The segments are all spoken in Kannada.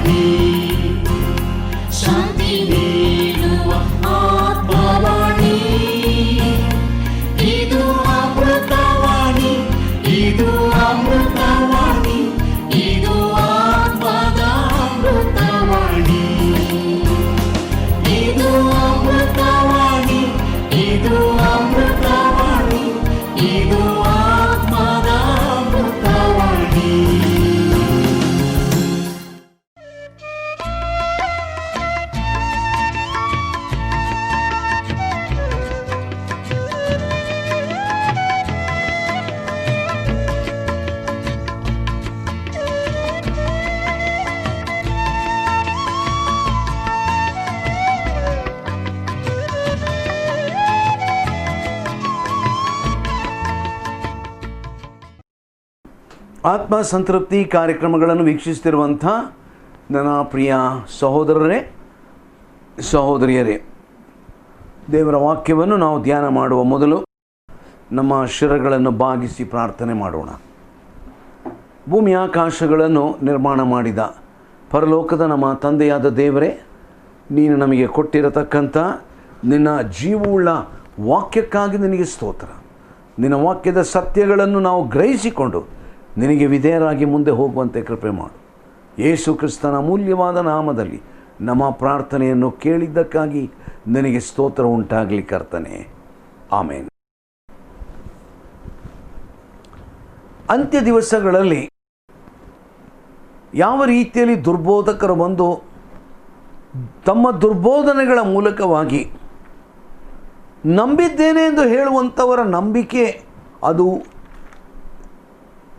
ಆತ್ಮವಾಣಿ, ಶಾಂತಿ ನೀಡುವ ಆತ್ಮವಾಣಿ. ಇದು ಅಮೃತವಾಣಿ, ಇದು ಅಮೃತವಾಣಿ, ಇದು ಆತ್ಮದ ಅಮೃತವಾಣಿ. ಇದು ಅಮೃತವಾಣಿ, ಇದು ಅಮೃತವಾಣಿ, ಇದು ಆತ್ಮದ ಅಮೃತವಾಣಿ. ಆತ್ಮ ಸಂತೃಪ್ತಿ ಕಾರ್ಯಕ್ರಮಗಳನ್ನು ವೀಕ್ಷಿಸ್ತಿರುವಂಥ ನನ್ನ ಪ್ರಿಯ ಸಹೋದರರೇ, ಸಹೋದರಿಯರೇ, ದೇವರ ವಾಕ್ಯವನ್ನು ನಾವು ಧ್ಯಾನ ಮಾಡುವ ಮೊದಲು ನಮ್ಮ ಶಿರಗಳನ್ನು ಬಾಗಿಸಿ ಪ್ರಾರ್ಥನೆ ಮಾಡೋಣ. ಭೂಮಿ ಆಕಾಶಗಳನ್ನು ನಿರ್ಮಾಣ ಮಾಡಿದ ಪರಲೋಕದ ನಮ್ಮ ತಂದೆಯಾದ ದೇವರೇ, ನೀನು ನಮಗೆ ಕೊಟ್ಟಿರತಕ್ಕಂಥ ನಿನ್ನ ಜೀವವುಳ್ಳ ವಾಕ್ಯಕ್ಕಾಗಿ ನಿನಗೆ ಸ್ತೋತ್ರ. ನಿನ್ನ ವಾಕ್ಯದ ಸತ್ಯಗಳನ್ನು ನಾವು ಗ್ರಹಿಸಿಕೊಂಡು ನಿನಗೆ ವಿಧೇಯರಾಗಿ ಮುಂದೆ ಹೋಗುವಂತೆ ಕೃಪೆ ಮಾಡು. ಯೇಸು ಕ್ರಿಸ್ತನ ಅಮೂಲ್ಯವಾದ ನಾಮದಲ್ಲಿ ನಮ್ಮ ಪ್ರಾರ್ಥನೆಯನ್ನು ಕೇಳಿದ್ದಕ್ಕಾಗಿ ನಿನಗೆ ಸ್ತೋತ್ರ ಉಂಟಾಗಲಿ ಕರ್ತನೆ, ಆಮೇನ್. ಅಂತ್ಯ ದಿವಸಗಳಲ್ಲಿ ಯಾವ ರೀತಿಯಲ್ಲಿ ದುರ್ಬೋಧಕರು ಬಂದು ತಮ್ಮ ದುರ್ಬೋಧನೆಗಳ ಮೂಲಕವಾಗಿ ನಂಬಿದ್ದೇನೆ ಎಂದು ಹೇಳುವಂಥವರ ನಂಬಿಕೆ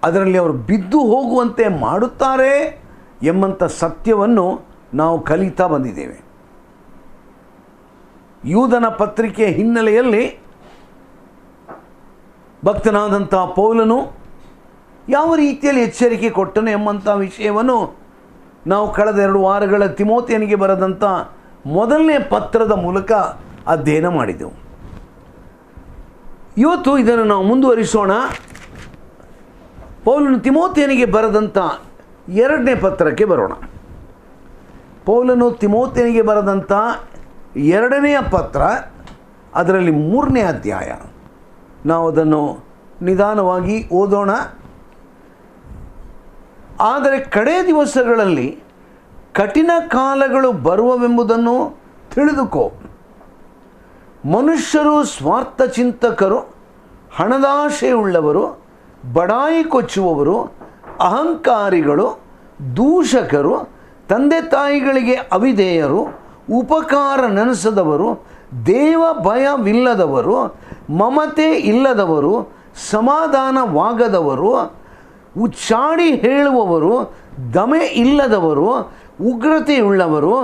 ಅದರಲ್ಲಿ ಅವರು ಬಿದ್ದು ಹೋಗುವಂತೆ ಮಾಡುತ್ತಾರೆ ಎಂಬಂಥ ಸತ್ಯವನ್ನು ನಾವು ಕಲಿತಾ ಬಂದಿದ್ದೇವೆ. ಯೂದನ ಪತ್ರಿಕೆಯ ಹಿನ್ನೆಲೆಯಲ್ಲಿ ಭಕ್ತನಾದಂಥ ಪೌಲನು ಯಾವ ರೀತಿಯಲ್ಲಿ ಎಚ್ಚರಿಕೆ ಕೊಟ್ಟನು ಎಂಬಂಥ ವಿಷಯವನ್ನು ನಾವು ಕಳೆದ 2 ವಾರಗಳ ತಿಮೋಥೆಯನಿಗೆ ಬರೆದಂಥ ಮೊದಲನೇ ಪತ್ರದ ಮೂಲಕ ಅಧ್ಯಯನ ಮಾಡಿದೆವು. ಇವತ್ತು ಇದನ್ನು ನಾವು ಮುಂದುವರಿಸೋಣ. ಪೌಲನು ತಿಮೋಥೆಯನಿಗೆ ಬರೆದಂಥ 2ನೇ ಪತ್ರಕ್ಕೆ ಬರೋಣ. ಪೌಲನು ತಿಮೋಥೆಯನಿಗೆ ಬರೆದಂಥ 2ನೇ ಪತ್ರ, ಅದರಲ್ಲಿ 3ನೇ ಅಧ್ಯಾಯ. ನಾವು ಅದನ್ನು ನಿಧಾನವಾಗಿ ಓದೋಣ. ಆದರೆ ಕಡೇ ದಿವಸಗಳಲ್ಲಿ ಕಠಿಣ ಕಾಲಗಳು ಬರುವವೆಂಬುದನ್ನು ತಿಳಿದುಕೋ. ಮನುಷ್ಯರು ಸ್ವಾರ್ಥ ಚಿಂತಕರು, ಹಣದಾಶೆಯುಳ್ಳವರು, ಬಡಾಯಿ ಕೊಚ್ಚುವವರು, ಅಹಂಕಾರಿಗಳು, ದೂಷಕರು, ತಂದೆ ತಾಯಿಗಳಿಗೆ ಅವಿಧೇಯರು, ಉಪಕಾರ ನೆನೆಸದವರು, ದೇವ ಭಯವಿಲ್ಲದವರು, ಮಮತೆ ಇಲ್ಲದವರು, ಸಮಾಧಾನವಾಗದವರು, ಉಚ್ಚಾಡಿ ಹೇಳುವವರು, ದಮೆ ಇಲ್ಲದವರು, ಉಗ್ರತೆಯುಳ್ಳವರು,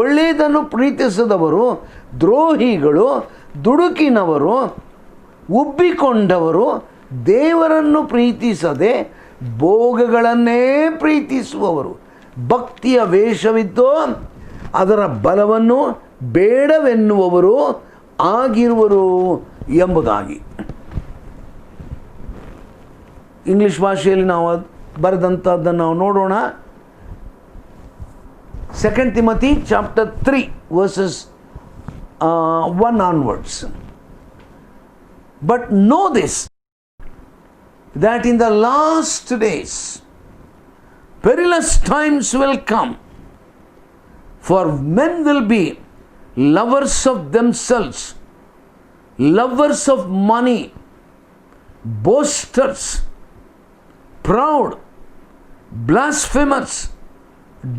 ಒಳ್ಳೆಯದನ್ನು ಪ್ರೀತಿಸದವರು, ದ್ರೋಹಿಗಳು, ದುಡುಕಿನವರು, ಉಬ್ಬಿಕೊಂಡವರು, ದೇವರನ್ನು ಪ್ರೀತಿಸದೆ ಭೋಗಗಳನ್ನೇ ಪ್ರೀತಿಸುವವರು, ಭಕ್ತಿಯ ವೇಷವಿದ್ದು ಅದರ ಬಲವನ್ನು ಬೇಡವೆನ್ನುವವರು ಆಗಿರುವರು ಎಂಬುದಾಗಿ. ಇಂಗ್ಲಿಷ್ ಭಾಷೆಯಲ್ಲಿ ನಾವು ಬರೆದಂಥದ್ದನ್ನು ನಾವು ನೋಡೋಣ. 2 Timothy chapter 3 verses 1 onwards. But know this, that in the last days perilous times will come, for men will be lovers of themselves, lovers of money, boasters, proud, blasphemous,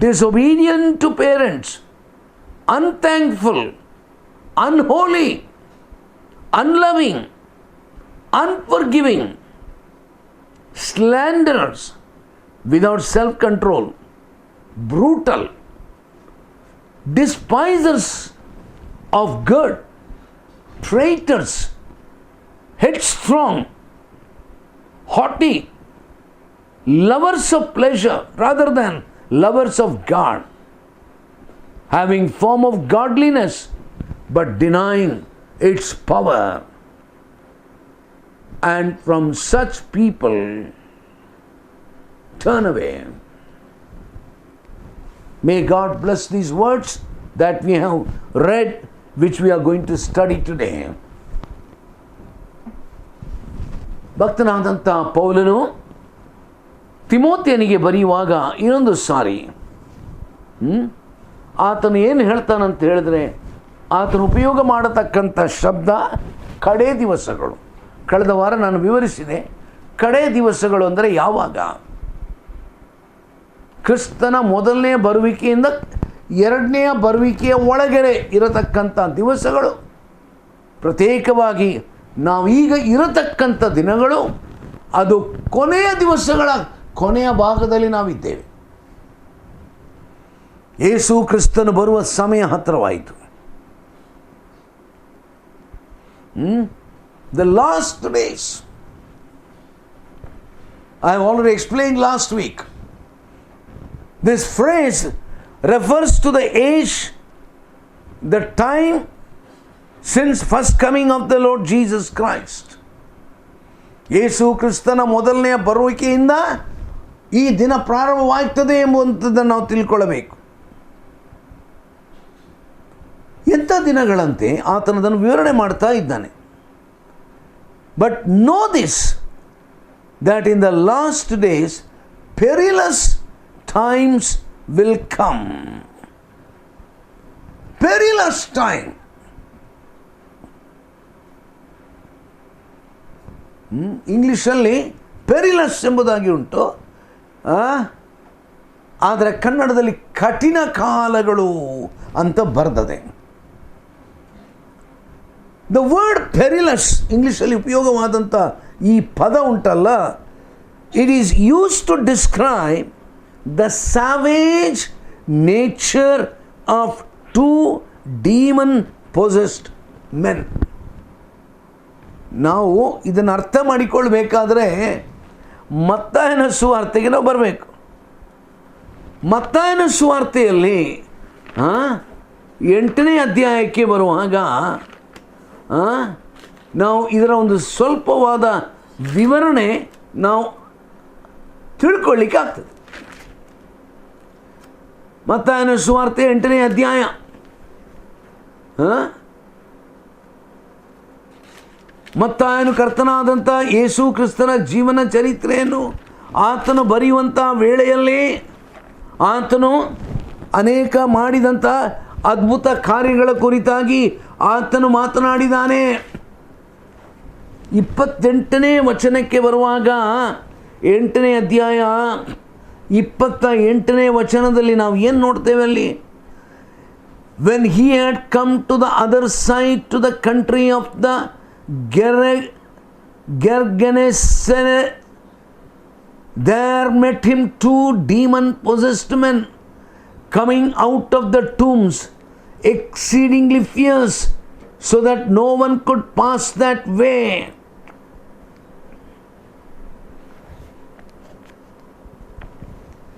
disobedient to parents, unthankful, unholy, unloving, unforgiving, slanderers, without self-control, brutal, despisers of good, traitors, headstrong, haughty, lovers of pleasure rather than lovers of God, having form of godliness but denying its power. And from such people turn away. May God bless these words that we have read, which we are going to study today. ಭಕ್ತನಾದಂಥ ಪೌಲನು ತಿಮೋಥೆಯನಿಗೆ ಬರೆಯುವಾಗ ಇನ್ನೊಂದು ಸಾರಿ ಆತನು ಏನು ಹೇಳ್ತಾನಂತ ಹೇಳಿದ್ರೆ, ಆತನು ಉಪಯೋಗ ಮಾಡತಕ್ಕಂಥ ಶಬ್ದ ಕಡೇ ದಿವಸಗಳು. ಕಳೆದ ವಾರ ನಾನು ವಿವರಿಸಿದೆ. ಕಡೇ ದಿವಸಗಳು ಅಂದರೆ ಯಾವಾಗ? ಕ್ರಿಸ್ತನ ಮೊದಲನೇ ಬರುವಿಕೆಯಿಂದ ಎರಡನೆಯ ಬರುವಿಕೆಯ ಒಳಗಡೆ ಇರತಕ್ಕಂಥ ದಿವಸಗಳು. ಪ್ರತ್ಯೇಕವಾಗಿ ನಾವೀಗ ಇರತಕ್ಕಂಥ ದಿನಗಳು ಅದು ಕೊನೆಯ ದಿವಸಗಳ ಕೊನೆಯ ಭಾಗದಲ್ಲಿ ನಾವಿದ್ದೇವೆ. ಯೇಸು ಕ್ರಿಸ್ತನು ಬರುವ ಸಮಯ ಹತ್ತಿರವಾಯಿತು. The last days. I have already explained last week. This phrase refers to the age, the time since first coming of the Lord Jesus Christ. ಯೇಸು ಕ್ರಿಸ್ತನ ಮೊದಲನೆಯ ಬರುವಿಕೆಯಿಂದ ಈ ದಿನ ಪ್ರಾರಂಭವಾಗ್ತದೆ ಎಂಬುವಂಥದ್ದನ್ನು ನಾವು ತಿಳ್ಕೊಳ್ಳಬೇಕು. ಎಂಥ ದಿನಗಳಂತೆ ಆತನದನ್ನು ವಿವರಣೆ ಮಾಡ್ತಾ ಇದ್ದಾನೆ. But know this, that in the last days perilous times will come. Perilous time. ಇಂಗ್ಲೀಷಲ್ಲಿ ಪೆರಿಲಸ್ ಎಂಬುದಾಗಿ ಉಂಟು, ಆದರೆ ಕನ್ನಡದಲ್ಲಿ ಕಠಿಣ ಕಾಲಗಳು ಅಂತ ಬರ್ತದೆ. ದ ವರ್ಡ್ ಪೆರಿಲಸ್ ಇಂಗ್ಲೀಷಲ್ಲಿ ಉಪಯೋಗವಾದಂಥ ಈ ಪದ ಉಂಟಲ್ಲ, it is use to describe the savage nature of 2 demon possessed men. ನಾವು ಇದನ್ನು ಅರ್ಥ ಮಾಡಿಕೊಳ್ಬೇಕಾದ್ರೆ ಮತ್ತಾಯನ ಸುವಾರ್ತೆಗೆ ನಾವು ಬರಬೇಕು. ಮತ್ತಾಯನ ಸುವಾರ್ತೆಯಲ್ಲಿ 8ನೇ ಅಧ್ಯಾಯಕ್ಕೆ ಬರುವಾಗ ನಾವು ಇದರ ಒಂದು ಸ್ವಲ್ಪವಾದ ವಿವರಣೆ ನಾವು ತಿಳ್ಕೊಳ್ಳಿಕ್ಕೆ ಆಗ್ತದೆ. ಮತ್ತಾಯನ ಸುವಾರ್ತೆ 8ನೇ ಅಧ್ಯಾಯ, ಮತ್ತಾಯನು ಕರ್ತನಾದಂಥ ಯೇಸು ಕ್ರಿಸ್ತನ ಜೀವನ ಚರಿತ್ರೆಯನ್ನು ಆತನು ಬರೆಯುವಂಥ ವೇಳೆಯಲ್ಲಿ ಆತನು ಅನೇಕ ಮಾಡಿದಂಥ ಅದ್ಭುತ ಕಾರ್ಯಗಳ ಕುರಿತಾಗಿ ಆತನು ಮಾತನಾಡಿದ್ದಾನೆ. 28ನೇ ವಚನಕ್ಕೆ ಬರುವಾಗ 8ನೇ ಅಧ್ಯಾಯ 28ನೇ ವಚನದಲ್ಲಿ ನಾವು ಏನು ನೋಡ್ತೇವೆ ಅಲ್ಲಿ? When he had come to the other side to the country of the Gergesenes, there met him 2 demon-possessed men coming out of the tombs, exceedingly fierce, so that no one could pass that way.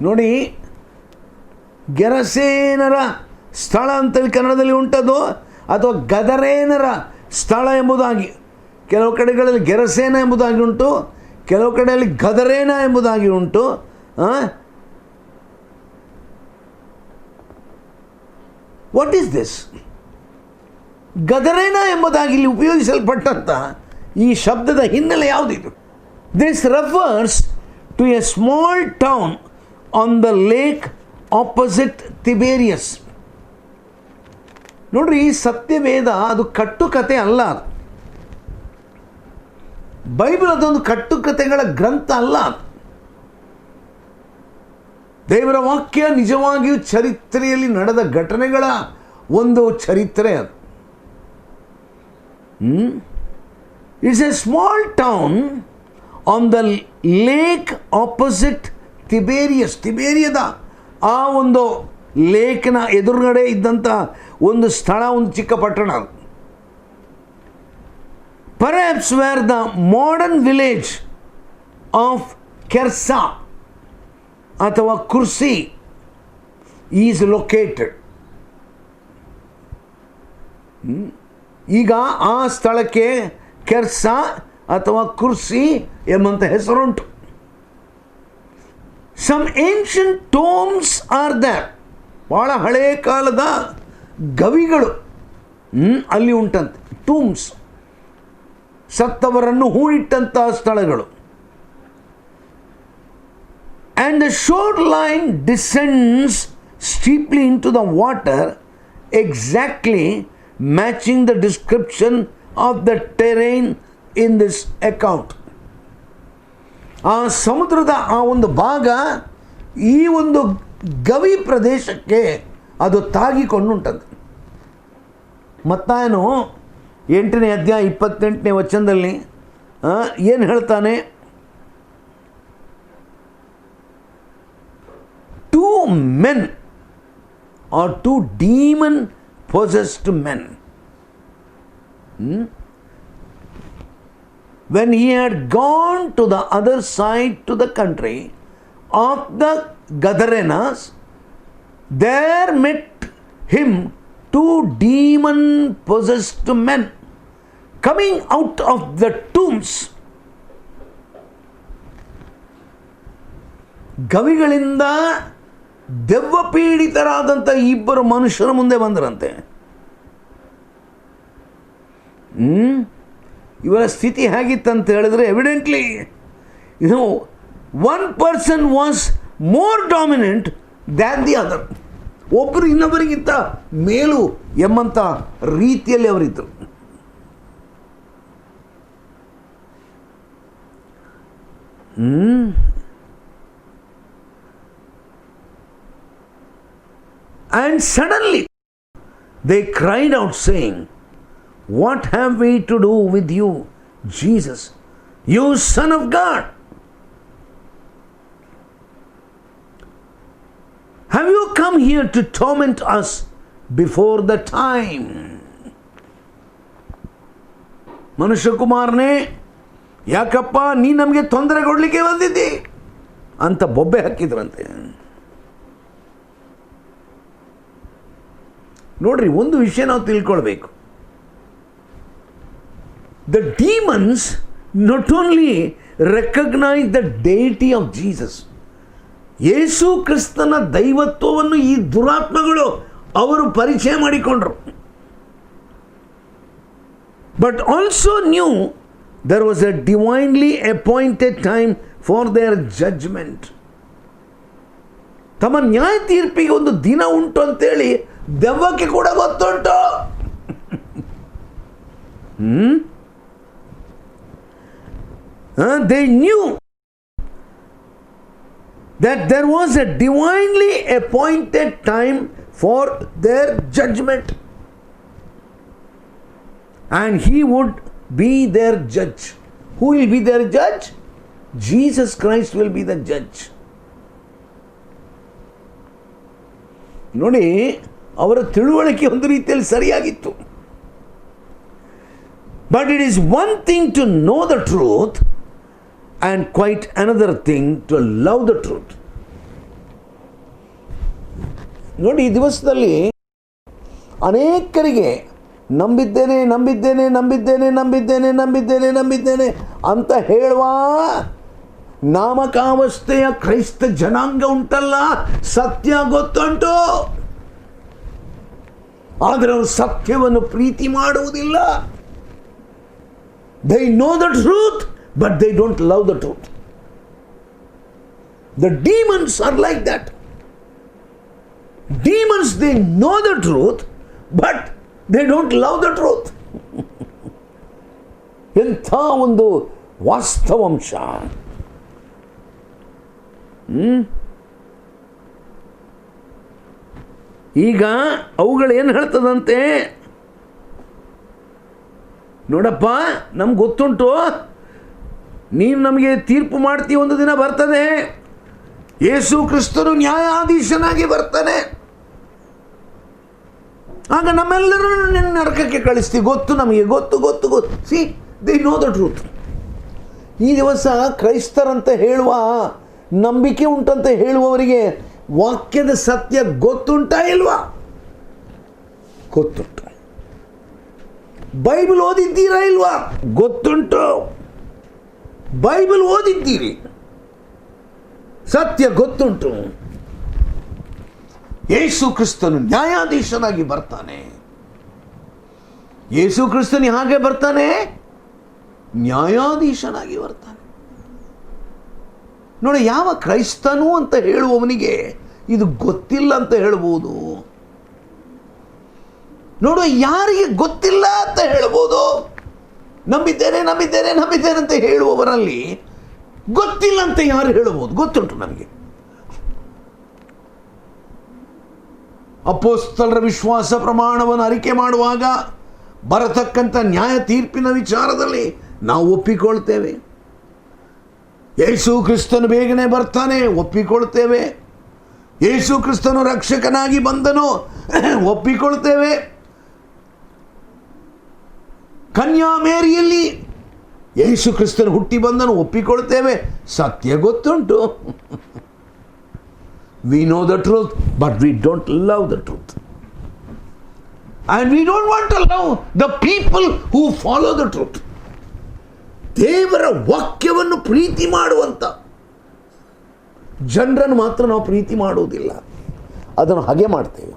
ನೋಡಿ, ಗೆರಸೇನರ ಸ್ಥಳ ಅಂತೇಳಿ ಕನ್ನಡದಲ್ಲಿ ಉಂಟದು, ಅಥವಾ ಗದರೇನರ ಸ್ಥಳ ಎಂಬುದಾಗಿ. ಕೆಲವು ಕಡೆಗಳಲ್ಲಿ ಗೆರಸೇನ ಎಂಬುದಾಗಿ ಉಂಟು, ಕೆಲವು ಕಡೆಯಲ್ಲಿ ಗದರೇನ ಎಂಬುದಾಗಿ ಉಂಟು. What is this? ಗದರೇನ ಎಂಬುದಾಗಿ ಇಲ್ಲಿ ಉಪಯೋಗಿಸಲ್ಪಟ್ಟಂಥ ಈ ಶಬ್ದದ ಹಿನ್ನೆಲೆ ಯಾವುದಿದು? This refers to a small town on the lake opposite Tiberias. ನೋಡ್ರಿ, ಈ ಸತ್ಯವೇದ ಅದು ಕಟ್ಟುಕತೆ ಅಲ್ಲ. ಬೈಬಲ್ ಅದೊಂದು ಕಟ್ಟುಕತೆಗಳ ಗ್ರಂಥ ಅಲ್ಲ. ದೇವರ ವಾಕ್ಯ ನಿಜವಾಗಿಯೂ ಚರಿತ್ರೆಯಲ್ಲಿ ನಡೆದ ಘಟನೆಗಳ ಒಂದು ಚರಿತ್ರೆ ಅದು. It's a small town on the lake opposite Tiberias. ತಿಬೇರಿಯದ ಆ ಒಂದು ಲೇಕ್ನ ಎದುರುಗಡೆ ಇದ್ದಂಥ ಒಂದು ಸ್ಥಳ, ಒಂದು ಚಿಕ್ಕ ಪಟ್ಟಣ. Perhaps where the modern village of Kersa ಅಥವಾ ಕುರ್ಸಿ ಈಸ್ ಲೊಕೇಟೆಡ್. ಈಗ ಆ ಸ್ಥಳಕ್ಕೆ ಕೆರ್ಸಾ ಅಥವಾ ಕುರ್ಸಿ ಎಂಬಂಥ ಹೆಸರುಂಟು. Some ancient tombs are there. ಭಾಳ ಹಳೇ ಕಾಲದ ಗವಿಗಳು ಅಲ್ಲಿ ಉಂಟಂತೆ. ಟೂಮ್ಸ್, ಸತ್ತವರನ್ನು ಹೂಳಿಟ್ಟಂತಹ ಸ್ಥಳಗಳು. And the shoreline descends steeply into the water, exactly matching the description of the terrain in this account. ಆ ಸಮುದ್ರದ ಆ ಒಂದು ಭಾಗ ಈ ಒಂದು ಗವಿ ಪ್ರದೇಶಕ್ಕೆ ಅದು ತಾಗಿಕೊಂಡುಂಟದು. ಮತ್ತಾಯನು 8ನೇ ಅಧ್ಯಾಯ 28ನೇ ವಚನದಲ್ಲಿ ಏನು ಹೇಳ್ತಾನೆ? 2 men or 2 demon-possessed men. When he had gone to the other side to the country of the Gadarenes, there met him 2 demon-possessed men coming out of the tombs. ಗವಿಗಳಿಂದ ದೆವ್ವ ಪೀಡಿತರಾದಂಥ 2 ಮನುಷ್ಯರ ಮುಂದೆ ಬಂದರಂತೆ. ಇವರ ಸ್ಥಿತಿ ಹೇಗಿತ್ತಂತ ಹೇಳಿದ್ರೆ, evidently one person was more dominant than the other. ಒಬ್ಬರು ಇನ್ನೊಬ್ಬರಿಗಿಂತ ಮೇಲು ಎಂಬಂಥ ರೀತಿಯಲ್ಲಿ ಅವರಿದ್ದರು. And suddenly they cried out, saying, "What have we to do with you, Jesus, you Son of God? Have you come here to torment us before the time?" ಮನುಷ್ಯ ಕುಮಾರನೇ, ಯಾಕಪ್ಪ ನೀ ನಮಗೆ ತೊಂದರೆ ಕೊಡಲಿಕ್ಕೆ ಬಂದಿದ್ದಿ ಅಂತ ಬೊಬ್ಬೆ ಹಾಕಿದ್ರಂತೆ. ನೋಡ್ರಿ, ಒಂದು ವಿಷಯ ನಾವು ತಿಳ್ಕೊಳ್ಬೇಕು. The demons not only recognize the deity of Jesus, ಯೇಸು ಕ್ರಿಸ್ತನ ದೈವತ್ವವನ್ನು ಈ ದುರಾತ್ಮಗಳು ಅವರು ಪರಿಚಯ ಮಾಡಿಕೊಂಡ್ರು. But also knew there was a divinely appointed time for their judgement. ತಮ್ಮ ನ್ಯಾಯ ತೀರ್ಪಿಗೆ ಒಂದು ದಿನ ಉಂಟು ಅಂತೇಳಿ ದೆವ್ವಕ್ಕೆ ಕೂಡ ಗೊತ್ತುಂಟು. They knew that there was a divinely appointed time for their judgment, and he would be their judge. Who will be their judge? Jesus Christ will be the judge. ನೋಡಿ, ಅವರ ತಿಳುವಳಿಕೆ ಒಂದು ರೀತಿಯಲ್ಲಿ ಸರಿಯಾಗಿತ್ತು. But it is one thing to know the truth and quite another thing to love the truth. ನೋಡಿ, ಈ ದಿವಸದಲ್ಲಿ ಅನೇಕರಿಗೆ ನಂಬಿದ್ದೇನೆ ನಂಬಿದ್ದೇನೆ ನಂಬಿದ್ದೇನೆ ನಂಬಿದ್ದೇನೆ ನಂಬಿದ್ದೇನೆ ನಂಬಿದ್ದೇನೆ ಅಂತ ಹೇಳುವ ನಾಮಕಾವಸ್ಥೆಯ ಕ್ರೈಸ್ತ ಜನಾಂಗ ಉಂಟಲ್ಲ, ಸತ್ಯ ಗೊತ್ತುಂಟು, ಆದರೆ ಅವರು ಸತ್ಯವನ್ನು ಪ್ರೀತಿ ಮಾಡುವುದಿಲ್ಲ. They know the truth, but they don't love the truth. The demons are like that. Demons, they know the truth, but they don't love the truth. ಎಂಥ ಒಂದು ವಾಸ್ತವಾಂಶ. ಈಗ ಅವುಗಳು ಏನು ಹೇಳ್ತದಂತೆ, ನೋಡಪ್ಪ, ನಮ್ಗೆ ಗೊತ್ತುಂಟು, ನೀನು ನಮಗೆ ತೀರ್ಪು ಮಾಡ್ತೀವಿ, ಒಂದು ದಿನ ಬರ್ತದೆ, ಯೇಸು ಕ್ರಿಸ್ತನು ನ್ಯಾಯಾಧೀಶನಾಗಿ ಬರ್ತಾನೆ, ಆಗ ನಮ್ಮೆಲ್ಲರೂ ನಿನ್ನ ನರಕಕ್ಕೆ ಕಳಿಸ್ತೀವಿ. ಗೊತ್ತು ನಮಗೆ, ಗೊತ್ತು ಗೊತ್ತು ಗೊತ್ತು. C, they know the truth. ಈ ದಿವಸ ಕ್ರೈಸ್ತರಂತ ಹೇಳುವ, ನಂಬಿಕೆ ಉಂಟಂತ ಹೇಳುವವರಿಗೆ ವಾಕ್ಯದ ಸತ್ಯ ಗೊತ್ತುಂಟಾ ಇಲ್ವಾ? ಗೊತ್ತುಂಟು. ಬೈಬಲ್ ಓದಿದ್ದೀರಾ ಇಲ್ವಾ? ಗೊತ್ತುಂಟು. ಬೈಬಲ್ ಓದಿದ್ದೀರಿ, ಸತ್ಯ ಗೊತ್ತುಂಟು. ಯೇಸು ಕ್ರಿಸ್ತನು ನ್ಯಾಯಾಧೀಶನಾಗಿ ಬರ್ತಾನೆ. ಯೇಸು ಕ್ರಿಸ್ತನು ಹಾಗೆ ಬರ್ತಾನೆ, ನ್ಯಾಯಾಧೀಶನಾಗಿ ಬರ್ತಾನೆ. ನೋಡಿ, ಯಾವ ಕ್ರೈಸ್ತನು ಅಂತ ಹೇಳುವವನಿಗೆ ಇದು ಗೊತ್ತಿಲ್ಲ ಅಂತ ಹೇಳ್ಬೋದು? ನೋಡು, ಯಾರಿಗೆ ಗೊತ್ತಿಲ್ಲ ಅಂತ ಹೇಳ್ಬೋದು? ನಂಬಿದ್ದೇನೆ ನಂಬಿದ್ದೇನೆ ನಂಬಿದ್ದೇನೆ ಅಂತ ಹೇಳುವವರಲ್ಲಿ ಗೊತ್ತಿಲ್ಲ ಅಂತ ಯಾರು ಹೇಳಬಹುದು? ಗೊತ್ತುಂಟು ನನಗೆ. ಅಪೊಸ್ತಲರ ವಿಶ್ವಾಸ ಪ್ರಮಾಣವನ್ನು ಅರಿಕೆ ಮಾಡುವಾಗ ಬರತಕ್ಕಂಥ ನ್ಯಾಯ ತೀರ್ಪಿನ ವಿಚಾರದಲ್ಲಿ ನಾವು ಒಪ್ಪಿಕೊಳ್ತೇವೆ. ಯೇಸು ಕ್ರಿಸ್ತನು ಬೇಗನೆ ಬರ್ತಾನೆ, ಒಪ್ಪಿಕೊಳ್ತೇವೆ. ಯೇಸು ಕ್ರಿಸ್ತನು ರಕ್ಷಕನಾಗಿ ಬಂದನು, ಒಪ್ಪಿಕೊಳ್ತೇವೆ. ಕನ್ಯಾ ಮೇರಿಯಲ್ಲಿ ಯೇಸು ಕ್ರಿಸ್ತನು ಹುಟ್ಟಿ ಬಂದನು, ಒಪ್ಪಿಕೊಳ್ತೇವೆ. ಸತ್ಯ ಗೊತ್ತುಂಟು. We know the truth, but we don't love the truth. And we don't want to love the people who follow the truth. ದೇವರ ವಾಕ್ಯವನ್ನು ಪ್ರೀತಿ ಮಾಡುವಂಥ ಜನರನ್ನು ಮಾತ್ರ ನಾವು ಪ್ರೀತಿ ಮಾಡುವುದಿಲ್ಲ, ಅದನ್ನು ಹಾಗೆ ಮಾಡ್ತೇವೆ.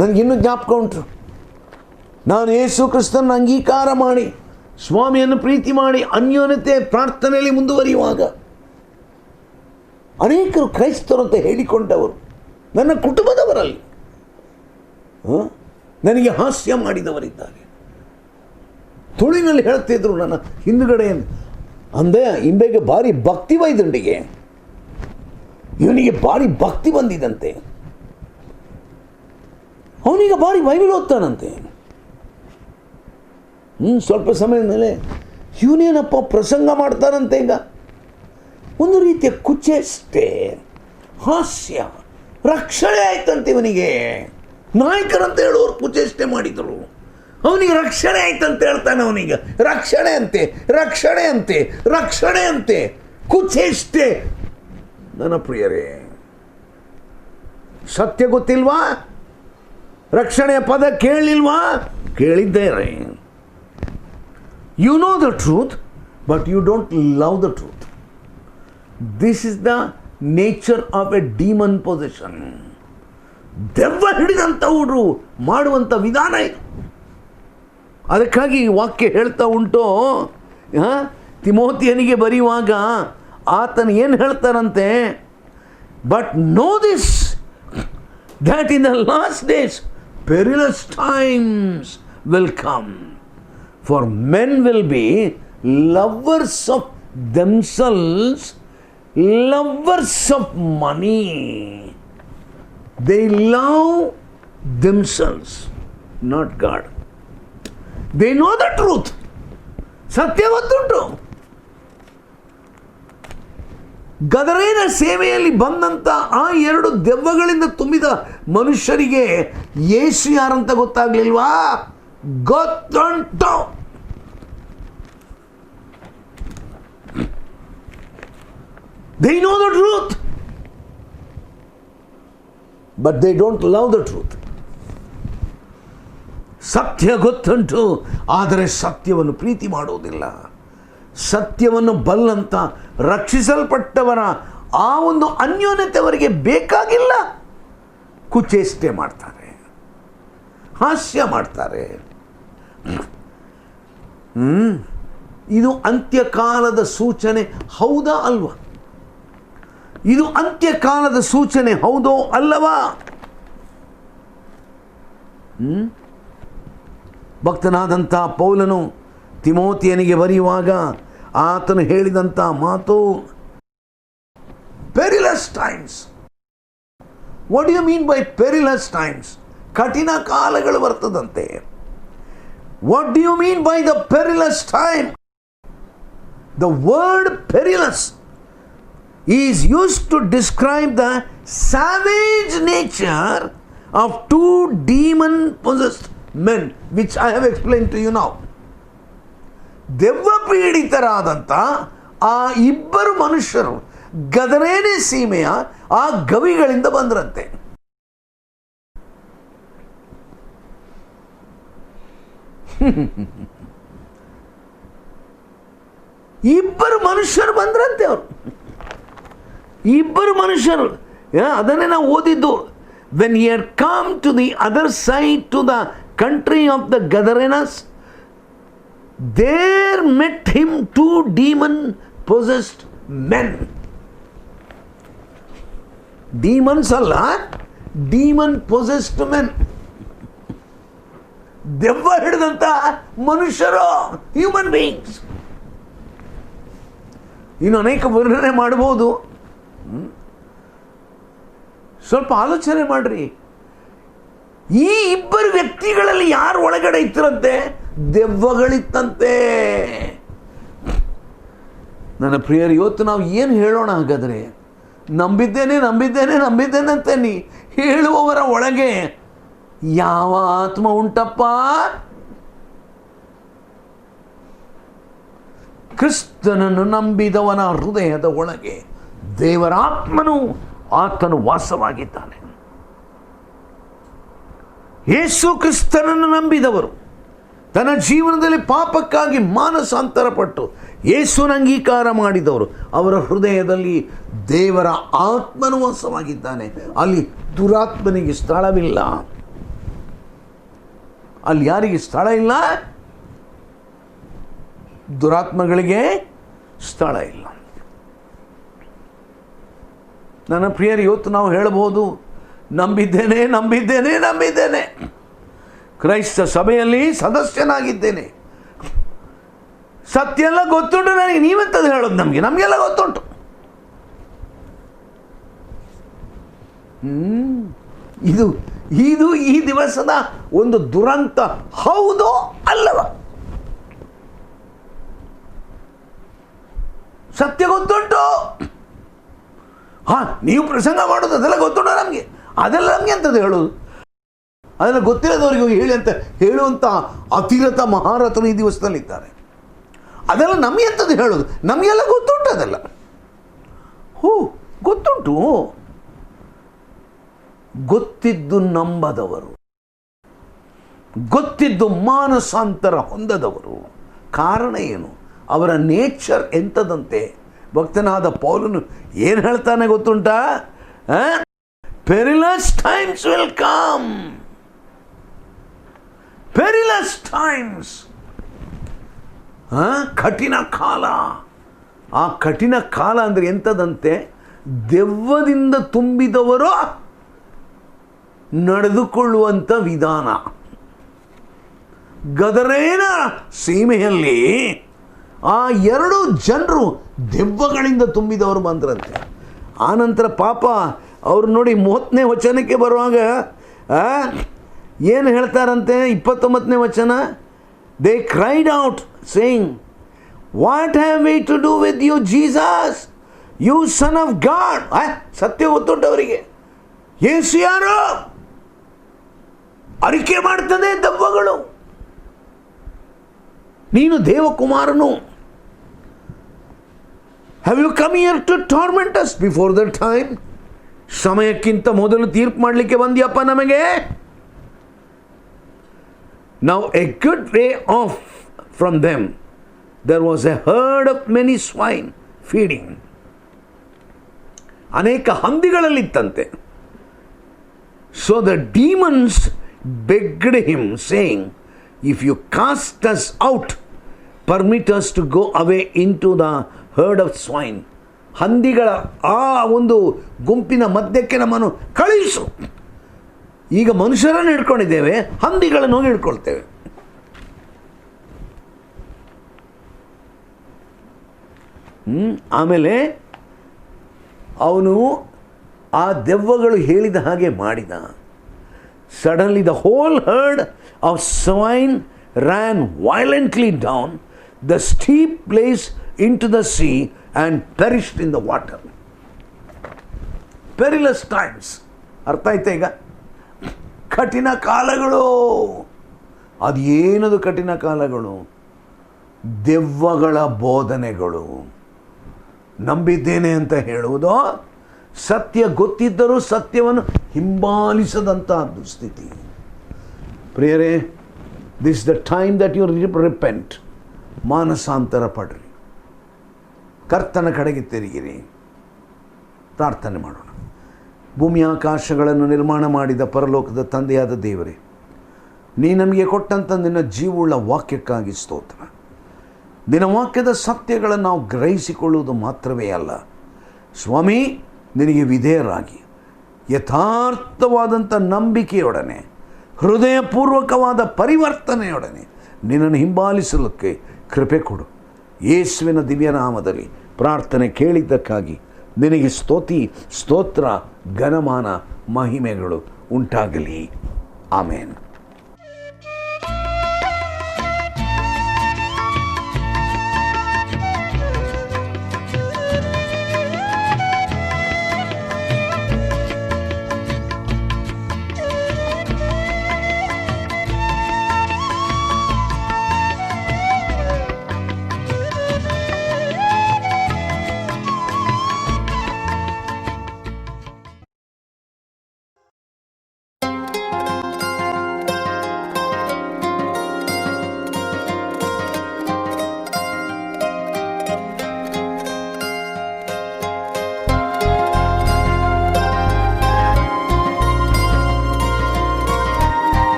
ನನಗಿನ್ನೂ ಜ್ಞಾಪಕ ಉಂಟು, ನಾನು ಯೇಸು ಕ್ರಿಸ್ತನ ಅಂಗೀಕಾರ ಮಾಡಿ ಸ್ವಾಮಿಯನ್ನು ಪ್ರೀತಿ ಮಾಡಿ ಅನ್ಯೋನ್ಯತೆ ಪ್ರಾರ್ಥನೆಯಲ್ಲಿ ಮುಂದುವರಿಯುವಾಗ ಅನೇಕರು ಕ್ರೈಸ್ತರು ಅಂತ ಹೇಳಿಕೊಂಡವರು ನನ್ನ ಕುಟುಂಬದವರಲ್ಲಿ ನನಗೆ ಹಾಸ್ಯ ಮಾಡಿದವರಿದ್ದಾರೆ. ತುಳಿನಲ್ಲಿ ಹೇಳ್ತಿದ್ರು ನನ್ನ ಹಿಂದುಗಡೆ ಅಂದೆ, ಇಂಬೆಗೆ ಭಾರಿ ಭಕ್ತಿ ವೈದಂಡಿಗೆ, ಇವನಿಗೆ ಭಾರಿ ಭಕ್ತಿ ಬಂದಿದಂತೆ, ಅವನಿಗೆ ಭಾರಿ ಬೈಬಲ್ ಓದ್ತಾನಂತೆ. ಸ್ವಲ್ಪ ಸಮಯದ ಮೇಲೆ ಇವನೇನಪ್ಪ ಪ್ರಸಂಗ ಮಾಡ್ತಾನಂತೆ. ಈಗ ಒಂದು ರೀತಿಯ ಕುಚೇಷ್ಟೆ, ಹಾಸ್ಯ, ರಕ್ಷಣೆ ಆಯ್ತಂತೆ ಇವನಿಗೆ. ನಾಯಕರಂತ ಹೇಳುವವರು ಕುಚೇಷ್ಟೆ ಮಾಡಿದರು, ಅವನಿಗೆ ರಕ್ಷಣೆ ಆಯ್ತಂತ ಹೇಳ್ತಾನೆ. ಅವನಿಗೆ ರಕ್ಷಣೆ ಅಂತೆ, ರಕ್ಷಣೆ ಅಂತೆ, ರಕ್ಷಣೆ ಅಂತೆ, ಕುಚೇಷ್ಟೆ. ನನ್ನ ಪ್ರಿಯರೇ, ಸತ್ಯ ಗೊತ್ತಿಲ್ವಾ? ರಕ್ಷಣೆಯ ಪದ ಕೇಳಲಿಲ್ವಾ? ಕೇಳಿದ್ದೇನೆ. You know the truth, but you don't love the truth. This is the nature of a demon possession. ದೆವ್ವ ಹಿಡಿದಂಥವರು ಮಾಡುವಂಥ ವಿಧಾನ ಇದು. ಅದಕ್ಕಾಗಿ ವಾಕ್ಯ ಹೇಳ್ತಾ ಉಂಟು, ತಿಮೋತಿಯನಿಗೆ ಬರೆಯುವಾಗ ಆತನು ಏನು ಹೇಳ್ತಾರಂತೆ, but know this that in the last days perilous times will come. For men will be lovers of themselves, lovers of money. They love themselves, not God. They know the truth. ಸತ್ಯ ಗೊತ್ತುಂಟು. ಗದರೇನ ಸೇವೆಯಲ್ಲಿ ಬಂದಂಥ ಆ 2 ದೆವ್ವಗಳಿಂದ ತುಂಬಿದ ಮನುಷ್ಯರಿಗೆ ಯೇಸು ಯಾರಂತ ಗೊತ್ತಾಗ್ಲಿಲ್ವಾ? ಗೊತ್ತುಂಟು. They know the truth, but they don't love the truth. ಸತ್ಯ ಗೊತ್ತುಂಟು, ಆದರೆ ಸತ್ಯವನ್ನು ಪ್ರೀತಿ ಮಾಡುವುದಿಲ್ಲ. ಸತ್ಯವನ್ನು ಬಲ್ಲಂತ ರಕ್ಷಿಸಲ್ಪಟ್ಟವರ ಆ ಒಂದು ಅನ್ಯೋನ್ಯತೆ ಅವರಿಗೆ ಬೇಕಾಗಿಲ್ಲ. ಕುಚೇಷ್ಟೆ ಮಾಡ್ತಾರೆ, ಹಾಸ್ಯ ಮಾಡ್ತಾರೆ. ಇದು ಅಂತ್ಯಕಾಲದ ಸೂಚನೆ ಹೌದಾ ಅಲ್ವಾ? ಇದು ಅಂತ್ಯಕಾಲದ ಸೂಚನೆ ಹೌದೋ ಅಲ್ಲವಾ? ಭಕ್ತನಾದಂಥ ಪೌಲನು ತಿಮೋತಿಯನಿಗೆ ಬರೆಯುವಾಗ ಆತನು ಹೇಳಿದಂಥ ಮಾತು, perilous times. What do you mean by perilous times? ಕಠಿಣ ಕಾಲಗಳು ಬರ್ತದಂತೆ. What do you mean by the perilous time? The word perilous is used to describe the savage nature of 2 demon-possessed men, which I have explained to you now. ದೆವ್ವ ಪೀಡಿತರಾದಂಥ ಆ 2 ಮನುಷ್ಯರು ಗದರೇನೆ ಸೀಮೆಯ ಆ ಗವಿಗಳಿಂದ ಬಂದ್ರಂತೆ. ಇಬ್ಬರು ಮನುಷ್ಯರು ಬಂದ್ರಂತೆ. ಅವರು 2 ಮನುಷ್ಯರು ಅದನ್ನೇ ನಾವು ಓದಿದ್ದು. When he had come to the other side to the country of the Gadarenes, there met him 2 demon possessed men. Demons ಅಲ್ಲ, ಡೀಮನ್ ಪೊಸೆಸ್ಡ್ ಮೆನ್, ದೆವ್ವ ಹಿಡಿದಂತ ಮನುಷ್ಯರು, ಹ್ಯೂಮನ್ ಬೀಯಿಂಗ್ಸ್. ಇನ್ನು ಅನೇಕ ವರ್ಣನೆ ಮಾಡಬಹುದು. ಸ್ವಲ್ಪ ಆಲೋಚನೆ ಮಾಡ್ರಿ. ಈ ಇಬ್ಬರು ವ್ಯಕ್ತಿಗಳಲ್ಲಿ ಯಾರು ಒಳಗಡೆ ಇತ್ತರಂತೆ? ದೆವ್ವಗಳಿತ್ತಂತೆ. ನನ್ನ ಪ್ರಿಯರು, ಇವತ್ತು ನಾವು ಏನು ಹೇಳೋಣ ಹಾಗಾದರೆ? ನಂಬಿದ್ದೇನೆ ನಂಬಿದ್ದೇನೆ ನಂಬಿದ್ದೇನೆ ಅಂತ ನೀ ಹೇಳುವವರ ಒಳಗೆ ಯಾವ ಆತ್ಮ ಉಂಟಪ್ಪ? ಕ್ರಿಸ್ತನನ್ನು ನಂಬಿದವನ ಹೃದಯದ ಒಳಗೆ ದೇವರ ಆತ್ಮನು ಆತನು ವಾಸವಾಗಿದ್ದಾನೆ. ಯೇಸು ಕ್ರಿಸ್ತನನ್ನು ನಂಬಿದವರು ತನ್ನ ಜೀವನದಲ್ಲಿ ಪಾಪಕ್ಕಾಗಿ ಮಾನಸಾಂತರ ಪಟ್ಟು ಯೇಸುವಿನ ಅಂಗೀಕಾರ ಮಾಡಿದವರು, ಅವರ ಹೃದಯದಲ್ಲಿ ದೇವರ ಆತ್ಮನು ವಾಸವಾಗಿದ್ದಾನೆ. ಅಲ್ಲಿ ದುರಾತ್ಮನಿಗೆ ಸ್ಥಳವಿಲ್ಲ. ಅಲ್ಲಿ ಯಾರಿಗೆ ಸ್ಥಳ ಇಲ್ಲ? ದುರಾತ್ಮಗಳಿಗೆ ಸ್ಥಳ ಇಲ್ಲ. ನನ್ನ ಪ್ರಿಯರು, ಇವತ್ತು ನಾವು ಹೇಳಬಹುದು, ನಂಬಿದ್ದೇನೆ ನಂಬಿದ್ದೇನೆ ನಂಬಿದ್ದೇನೆ, ಕ್ರೈಸ್ತ ಸಭೆಯಲ್ಲಿ ಸದಸ್ಯನಾಗಿದ್ದೇನೆ, ಸತ್ಯ ಎಲ್ಲ ಗೊತ್ತುಂಟು ನನಗೆ. ನೀವೆಂತದ್ದು ಹೇಳೋದು? ನಮಗೆಲ್ಲ ಗೊತ್ತುಂಟು. ಇದು ಇದು ಈ ದಿವಸದ ಒಂದು ದುರಂತ. ಹೌದೋ ಅಲ್ಲವ? ಸತ್ಯ ಗೊತ್ತುಂಟು. ನೀವು ಪ್ರಸಂಗ ಮಾಡೋದು ಅದೆಲ್ಲ ಗೊತ್ತುಂಟು ನಮಗೆ. ಅದೆಲ್ಲ ನಮಗೆ ಅಂತದ್ದು ಹೇಳೋದು. ಅದೆಲ್ಲ ಗೊತ್ತಿಲ್ಲದವರಿಗೆ ಹೇಳಿ ಅಂತ ಹೇಳುವಂಥ ಅತಿರಥ ಮಹಾರಥರು ಈ ದಿವಸದಲ್ಲಿದ್ದಾರೆ. ಅದೆಲ್ಲ ನಮಗೆ ಅಂತದ್ದು ಹೇಳೋದು. ನಮಗೆಲ್ಲ ಗೊತ್ತುಂಟು ಅದೆಲ್ಲ. ಗೊತ್ತುಂಟು. ಗೊತ್ತಿದ್ದು ನಂಬದವರು, ಗೊತ್ತಿದ್ದು ಮಾನಸಾಂತರ ಹೊಂದದವರು. ಕಾರಣ ಏನು? ಅವರ ನೇಚರ್ ಎಂಥದಂತೆ? ಭಕ್ತನಾದ ಪೌಲನು ಏನು ಹೇಳ್ತಾನೆ ಗೊತ್ತುಂಟಾ? ಪೆರಿಲಸ್ ಟೈಮ್ಸ್ ವಿಲ್ ಕಮ್. ಪೆರಿಲಸ್ ಟೈಮ್ಸ್, ಕಠಿಣ ಕಾಲ. ಆ ಕಠಿಣ ಕಾಲ ಅಂದರೆ ಎಂಥದಂತೆ? ದೆವ್ವದಿಂದ ತುಂಬಿದವರು ನಡೆದುಕೊಳ್ಳುವಂಥ ವಿಧಾನ. ಗದರೇನ ಸೀಮೆಯಲ್ಲಿ ಆ 2 ಜನರು ದೆವ್ವಗಳಿಂದ ತುಂಬಿದವರು ಬಂದ್ರಂತೆ. ಆನಂತರ ಪಾಪ ಅವ್ರು ನೋಡಿ 30ನೇ ವಚನಕ್ಕೆ ಬರುವಾಗ ಏನು ಹೇಳ್ತಾರಂತೆ? 29ನೇ ವಚನ, they cried out saying, what have we to do with you Jesus, you son of God. ಸತ್ಯ ಗೊತ್ತುಂಟು ಅವರಿಗೆ. ಯೇಸು ಯಾರು? ಅರಿಕೆ ಮಾಡ್ತದೆ ದೆವ್ವಗಳು, ನೀನು ದೇವಕುಮಾರನು. Have you come here to torment us before the time? ಸಮಯಕ್ಕಿಂತ ಮೊದಲು ತೀರ್ಪು ಮಾಡಲಿಕ್ಕೆ ಬಂದ್ಯಪ್ಪ ನಮಗೆ. Now a good way off from them there was a herd of many swine feeding. ಅನೇಕ ಹಂದಿಗಳಲ್ಲಿತ್ತಂತೆ. So the demons begged him saying, if you cast us out, permit us to go away into the herd of swine. ಹಂದಿಗಳ ಆ ಒಂದು ಗುಂಪಿನ ಮಧ್ಯಕ್ಕೆ ನಮ್ಮನ್ನು ಕಳುಹಿಸು. ಈಗ ಮನುಷ್ಯರನ್ನು ಹಿಡ್ಕೊಂಡಿದ್ದೇವೆ, ಹಂದಿಗಳನ್ನು ಹೋಗಿ ಹಿಡ್ಕೊಳ್ತೇವೆ. ಆಮೇಲೆ ಅವನು ಆ ದೆವ್ವಗಳು ಹೇಳಿದ ಹಾಗೆ ಮಾಡಿದ. Suddenly the whole heard of swine ran violently down the steep place into the sea and perished in the water. Perilous times. ಅರ್ಥ ಆಯ್ತಾ ಈಗ? ಕಠಿಣ ಕಾಲಗಳು. ಅದು ಏನದು ಕಠಿಣ ಕಾಲಗಳು? ದೆವ್ವಗಳ ಬೋಧನೆಗಳು. ನಂಬಿದ್ದೇನೆ ಅಂತ ಹೇಳುವುದು, ಸತ್ಯ ಗೊತ್ತಿದ್ದರೂ ಸತ್ಯವನ್ನು ಹಿಂಬಾಲಿಸದಂಥ ದುಸ್ಥಿತಿ. ಪ್ರಿಯರೇ, this is the time that you repent. ಮಾನಸಾಂತರ ಪಡ್ರಿ, ಕರ್ತನ ಕಡೆಗೆ ತಿರುಗಿರಿ, ಪ್ರಾರ್ಥನೆ ಮಾಡೋಣ. ಭೂಮಿ ಆಕಾಶಗಳನ್ನು ನಿರ್ಮಾಣ ಮಾಡಿದ ಪರಲೋಕದ ತಂದೆಯಾದ ದೇವರೇ, ನೀ ನಮಗೆ ಕೊಟ್ಟಂಥ ನಿನ್ನ ಜೀವವುಳ್ಳ ವಾಕ್ಯಕ್ಕಾಗಿ ಸ್ತೋತ್ರ. ನಿನ್ನ ವಾಕ್ಯದ ಸತ್ಯಗಳನ್ನು ನಾವು ಗ್ರಹಿಸಿಕೊಳ್ಳುವುದು ಮಾತ್ರವೇ ಅಲ್ಲ ಸ್ವಾಮಿ, ನಿನಗೆ ವಿಧೇಯರಾಗಿ ಯಥಾರ್ಥವಾದಂಥ ನಂಬಿಕೆಯೊಡನೆ, ಹೃದಯಪೂರ್ವಕವಾದ ಪರಿವರ್ತನೆಯೊಡನೆ ನಿನ್ನನ್ನು ಹಿಂಬಾಲಿಸಲಿಕ್ಕೆ ಕೃಪೆ ಕೊಡು. ಯೇಸುವಿನ ದಿವ್ಯನಾಮದಲ್ಲಿ ಪ್ರಾರ್ಥನೆ ಕೇಳಿದ್ದಕ್ಕಾಗಿ ನಿನಗೆ ಸ್ತೋತ್ರ, ಘನಮಾನ, ಮಹಿಮೆಗಳು ಉಂಟಾಗಲಿ. ಆಮೇನ್.